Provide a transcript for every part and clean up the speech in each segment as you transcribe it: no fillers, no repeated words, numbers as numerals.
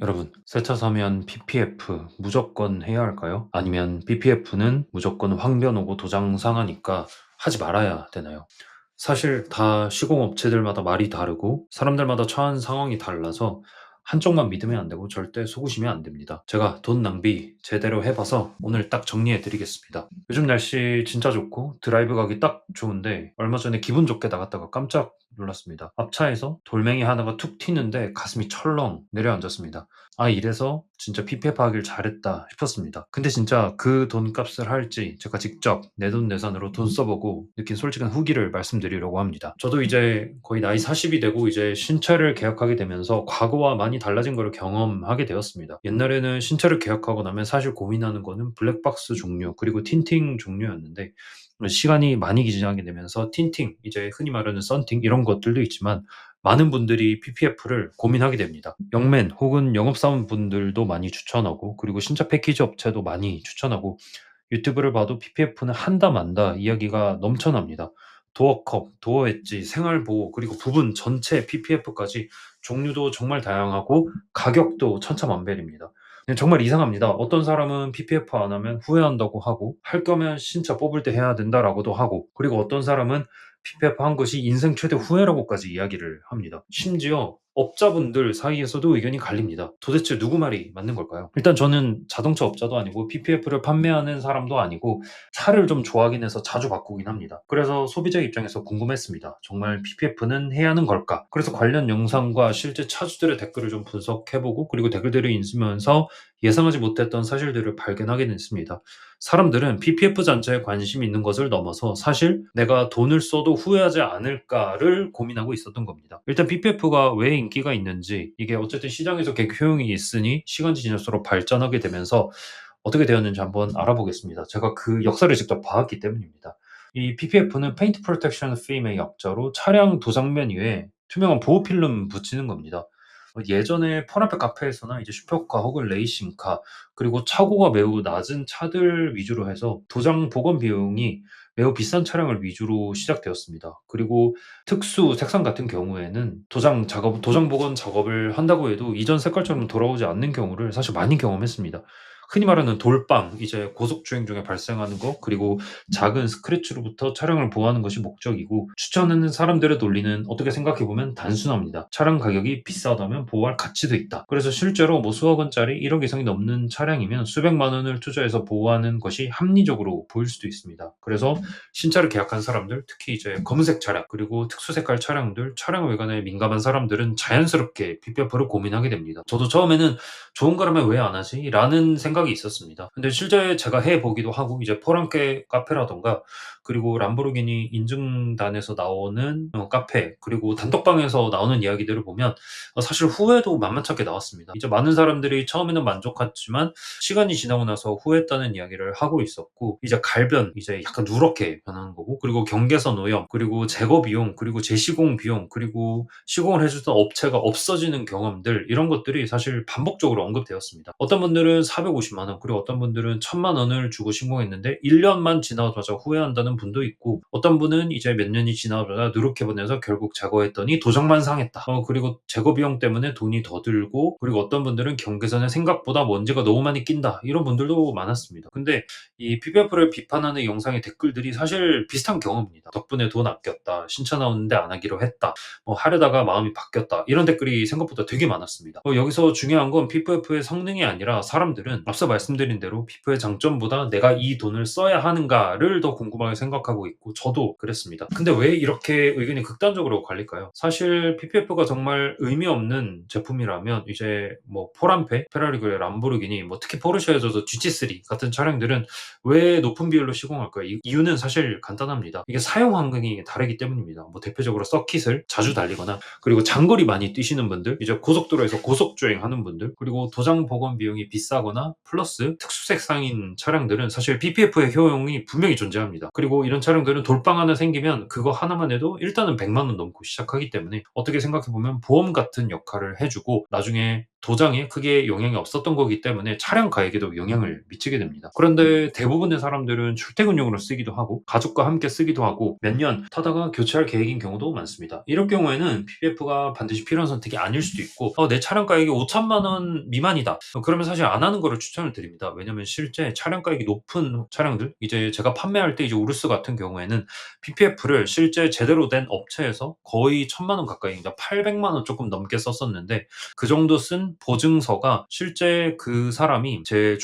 여러분, 새 차 사면 PPF 무조건 해야 할까요? 아니면 PPF는 무조건 황변 오고 도장 상하니까 하지 말아야 되나요? 사실 다 시공업체들마다 말이 다르고 사람들마다 처한 상황이 달라서 한쪽만 믿으면 안 되고 절대 속으시면 안 됩니다. 제가 돈 낭비 제대로 해봐서 오늘 딱 정리해 드리겠습니다. 요즘 날씨 진짜 좋고 드라이브 가기 딱 좋은데 얼마 전에 기분 좋게 나갔다가 깜짝 놀랐습니다. 앞차에서 돌멩이 하나가 툭 튀는데 가슴이 철렁 내려앉았습니다. 아, 이래서 진짜 PPF 하길 잘했다 싶었습니다. 근데 진짜 그 돈값을 할지 제가 직접 내돈내산으로 돈 써보고 느낀 솔직한 후기를 말씀드리려고 합니다. 저도 이제 거의 나이 40이 되고 이제 신차를 계약하게 되면서 과거와 많이 달라진 걸 경험하게 되었습니다. 옛날에는 신차를 계약하고 나면 사실 고민하는 거는 블랙박스 종류 그리고 틴팅 종류였는데 시간이 많이 지나게 되면서 틴팅, 이제 흔히 말하는 썬팅 이런 것들도 있지만 많은 분들이 PPF를 고민하게 됩니다. 영맨 혹은 영업사원분들도 많이 추천하고 그리고 신차 패키지 업체도 많이 추천하고 유튜브를 봐도 PPF는 한다 만다 이야기가 넘쳐납니다. 도어컵, 도어 엣지, 생활보호 그리고 부분 전체 PPF까지 종류도 정말 다양하고 가격도 천차만별입니다. 정말 이상합니다. 어떤 사람은 PPF 안 하면 후회한다고 하고 할 거면 신차 뽑을 때 해야 된다라고도 하고 그리고 어떤 사람은 PPF 한 것이 인생 최대 후회라고까지 이야기를 합니다. 심지어 업자분들 사이에서도 의견이 갈립니다. 도대체 누구 말이 맞는 걸까요? 일단 저는 자동차 업자도 아니고 PPF를 판매하는 사람도 아니고 차를 좀 좋아하긴 해서 자주 바꾸긴 합니다. 그래서 소비자 입장에서 궁금했습니다. 정말 PPF는 해야 하는 걸까? 그래서 관련 영상과 실제 차주들의 댓글을 좀 분석해보고 그리고 댓글들을 읽으면서 예상하지 못했던 사실들을 발견하게 됐습니다. 사람들은 PPF 잔재에 관심이 있는 것을 넘어서 사실 내가 돈을 써도 후회하지 않을까를 고민하고 있었던 겁니다. 일단 PPF가 왜 인기가 있는지 이게 어쨌든 시장에서 계속 효용이 있으니 시간이 지날수록 발전하게 되면서 어떻게 되었는지 한번 알아보겠습니다. 제가 그 역사를 직접 봐왔기 때문입니다. 이 PPF는 Paint Protection Film의 약자로 차량 도장면 위에 투명한 보호 필름 붙이는 겁니다. 예전에 펄 앞에 카페에서나 이제 슈퍼카 혹은 레이싱카 그리고 차고가 매우 낮은 차들 위주로 해서 도장 복원 비용이 매우 비싼 차량을 위주로 시작되었습니다. 그리고 특수 색상 같은 경우에는 도장 복원 작업을 한다고 해도 이전 색깔처럼 돌아오지 않는 경우를 사실 많이 경험했습니다. 흔히 말하는 돌빵, 이제 고속 주행 중에 발생하는 거, 그리고 작은 스크래치로부터 차량을 보호하는 것이 목적이고 추천하는 사람들의 논리는 어떻게 생각해 보면 단순합니다. 차량 가격이 비싸다면 보호할 가치도 있다. 그래서 실제로 뭐 수억 원짜리 1억 이상이 넘는 차량이면 수백만 원을 투자해서 보호하는 것이 합리적으로 보일 수도 있습니다. 그래서 신차를 계약한 사람들, 특히 이제 검은색 차량 그리고 특수 색깔 차량들, 차량 외관에 민감한 사람들은 자연스럽게 PPF를 고민하게 됩니다. 저도 처음에는 좋은 거라면 왜 안 하지? 라는 생각이 있었습니다. 근데 실제 제가 해 보기도 하고 이제 포랑께 카페라던가 그리고 람보르기니 인증단에서 나오는 카페 그리고 단톡방에서 나오는 이야기들을 보면 사실 후회도 만만찮게 나왔습니다. 이제 많은 사람들이 처음에는 만족했지만 시간이 지나고 나서 후회했다는 이야기를 하고 있었고 이제 갈변 이제 약간 누렇게 변하는 거고 그리고 경계선 오염 그리고 제거 비용 그리고 재시공 비용 그리고 시공을 해주던 업체가 없어지는 경험들 이런 것들이 사실 반복적으로 언급되었습니다. 어떤 분들은 450만 원 그리고 어떤 분들은 1000만 원을 주고 신공했는데 1년만 지나자마자 후회한다는 분도 있고 어떤 분은 이제 몇 년이 지나자마자 누렇게 보내서 결국 제거했더니 도장만 상했다. 그리고 제거 비용 때문에 돈이 더 들고 그리고 어떤 분들은 경계선에 생각보다 먼지가 너무 많이 낀다. 이런 분들도 많았습니다. 근데 이 PPF를 비판하는 영상의 댓글들이 사실 비슷한 경험입니다. 덕분에 돈 아꼈다. 신차 나오는데 안 하기로 했다. 하려다가 마음이 바뀌었다. 이런 댓글이 생각보다 되게 많았습니다. 여기서 중요한 건 PPF의 성능이 아니라 사람들은 앞서 말씀드린 대로 PPF의 장점보다 내가 이 돈을 써야 하는가를 더 궁금하게 생각하고 있고 저도 그랬습니다. 근데 왜 이렇게 의견이 극단적으로 갈릴까요? 사실 PPF가 정말 의미 없는 제품이라면 이제 뭐 포란페, 페라리 그레, 람보르기니 특히 포르쉐에서도 GT3 같은 차량들은 왜 높은 비율로 시공할까요? 이유는 사실 간단합니다. 이게 사용 환경이 다르기 때문입니다. 대표적으로 서킷을 자주 달리거나 그리고 장거리 많이 뛰시는 분들, 이제 고속도로에서 고속 주행하는 분들, 그리고 도장 복원 비용이 비싸거나 플러스 특수색상인 차량들은 사실 PPF의 효용이 분명히 존재합니다. 그리고 이런 차량들은 돌빵 하나 생기면 그거 하나만 해도 일단은 100만 원 넘고 시작하기 때문에 어떻게 생각해 보면 보험 같은 역할을 해주고 나중에 도장에 크게 영향이 없었던 거기 때문에 차량 가액에도 영향을 미치게 됩니다. 그런데 대부분의 사람들은 출퇴근용으로 쓰기도 하고 가족과 함께 쓰기도 하고 몇 년 타다가 교체할 계획인 경우도 많습니다. 이럴 경우에는 PPF가 반드시 필요한 선택이 아닐 수도 있고 내 차량 가액이 5천만 원 미만이다. 그러면 사실 안 하는 거를 추천을 드립니다. 왜냐면 실제 차량 가액이 높은 차량들, 이제 제가 판매할 때 이제 우르스 같은 경우에는 PPF를 실제 제대로 된 업체에서 거의 1,000만 원 가까이, 그러니까 800만 원 조금 넘게 썼었는데, 그 정도 쓴 보증서가 실제 그 사람이 제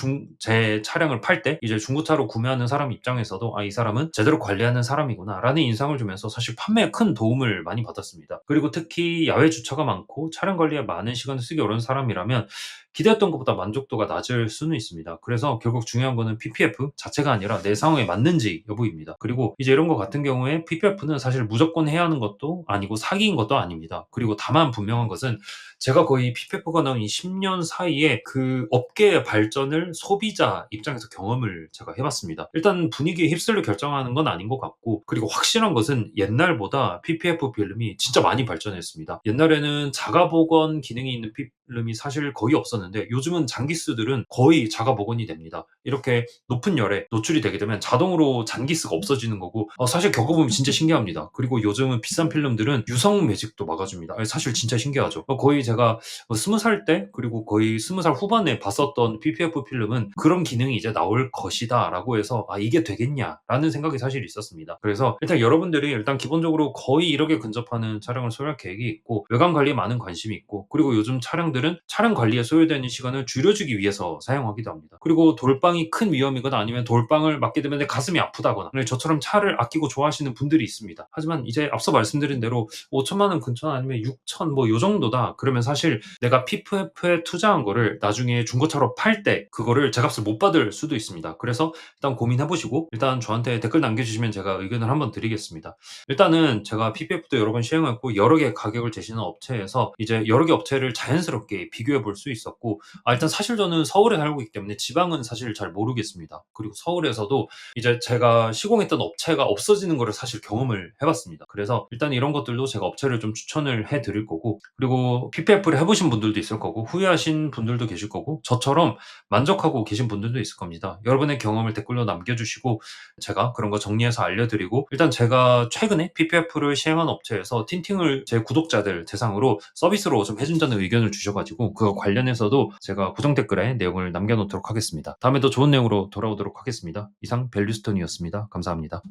차량을 팔 때 이제 중고차로 구매하는 사람 입장에서도 이 사람은 제대로 관리하는 사람이구나라는 인상을 주면서 사실 판매에 큰 도움을 많이 받았습니다. 그리고 특히 야외 주차가 많고 차량 관리에 많은 시간을 쓰기 어려운 사람이라면 기대했던 것보다 만족도가 낮을 수는 있습니다. 그래서 결국 중요한 거는 PPF 자체가 아니라 내 상황에 맞는지 여부입니다. 그리고 이제 이런 거 같은 경우에 PPF는 사실 무조건 해야 하는 것도 아니고 사기인 것도 아닙니다. 그리고 다만 분명한 것은 제가 거의 PPF가 나온 이 10년 사이에 그 업계의 발전을 소비자 입장에서 경험을 제가 해봤습니다. 일단 분위기에 휩쓸려 결정하는 건 아닌 것 같고, 그리고 확실한 것은 옛날보다 PPF 필름이 진짜 많이 발전했습니다. 옛날에는 자가 복원 기능이 있는 필름이 사실 거의 없었는데 요즘은 장기스들은 거의 자가 복원이 됩니다. 이렇게 높은 열에 노출이 되게 되면 자동으로 장기스가 없어지는 거고, 사실 겪어보면 진짜 신기합니다. 그리고 요즘은 비싼 필름들은 유성 매직도 막아줍니다. 사실 진짜 신기하죠. 거의 제가 20살 때 그리고 거의 20살 후반에 봤었던 PPF 필름은 그런 기능이 이제 나올 것이다 라고 해서 이게 되겠냐라는 생각이 사실 있었습니다. 그래서 일단 여러분들이 일단 기본적으로 거의 1억에 근접하는 차량을 소유할 계획이 있고 외관 관리에 많은 관심이 있고, 그리고 요즘 차량들은 차량 관리에 소요되는 시간을 줄여주기 위해서 사용하기도 합니다. 그리고 돌빵이 큰 위험이거나 아니면 돌빵을 맞게 되면 내 가슴이 아프다거나, 저처럼 차를 아끼고 좋아하시는 분들이 있습니다. 하지만 이제 앞서 말씀드린 대로 5천만 원 근처 아니면 6천 뭐 요 정도다 그러면 사실 내가 PPF에 투자한 거를 나중에 중고차로 팔 때 그거를 제값을 못 받을 수도 있습니다. 그래서 일단 고민해보시고 일단 저한테 댓글 남겨주시면 제가 의견을 한번 드리겠습니다. 일단은 제가 PPF도 여러 번 시행했고 여러 개 가격을 제시하는 업체에서 이제 여러 개 업체를 자연스럽게 비교해 볼 수 있었고, 일단 사실 저는 서울에 살고 있기 때문에 지방은 사실 잘 모르겠습니다. 그리고 서울에서도 이제 제가 시공했던 업체가 없어지는 거를 사실 경험을 해봤습니다. 그래서 일단 이런 것들도 제가 업체를 좀 추천을 해드릴 거고, 그리고 PPF를 해보신 분들도 있을 거고 후회하신 분들도 계실 거고 저처럼 만족하고 계신 분들도 있을 겁니다. 여러분의 경험을 댓글로 남겨주시고 제가 그런 거 정리해서 알려드리고, 일단 제가 최근에 PPF를 시행한 업체에서 틴팅을 제 구독자들 대상으로 서비스로 좀 해준다는 의견을 주셔가지고 그거 관련해서도 제가 고정 댓글에 내용을 남겨놓도록 하겠습니다. 다음에 더 좋은 내용으로 돌아오도록 하겠습니다. 이상 밸류스톤이었습니다. 감사합니다.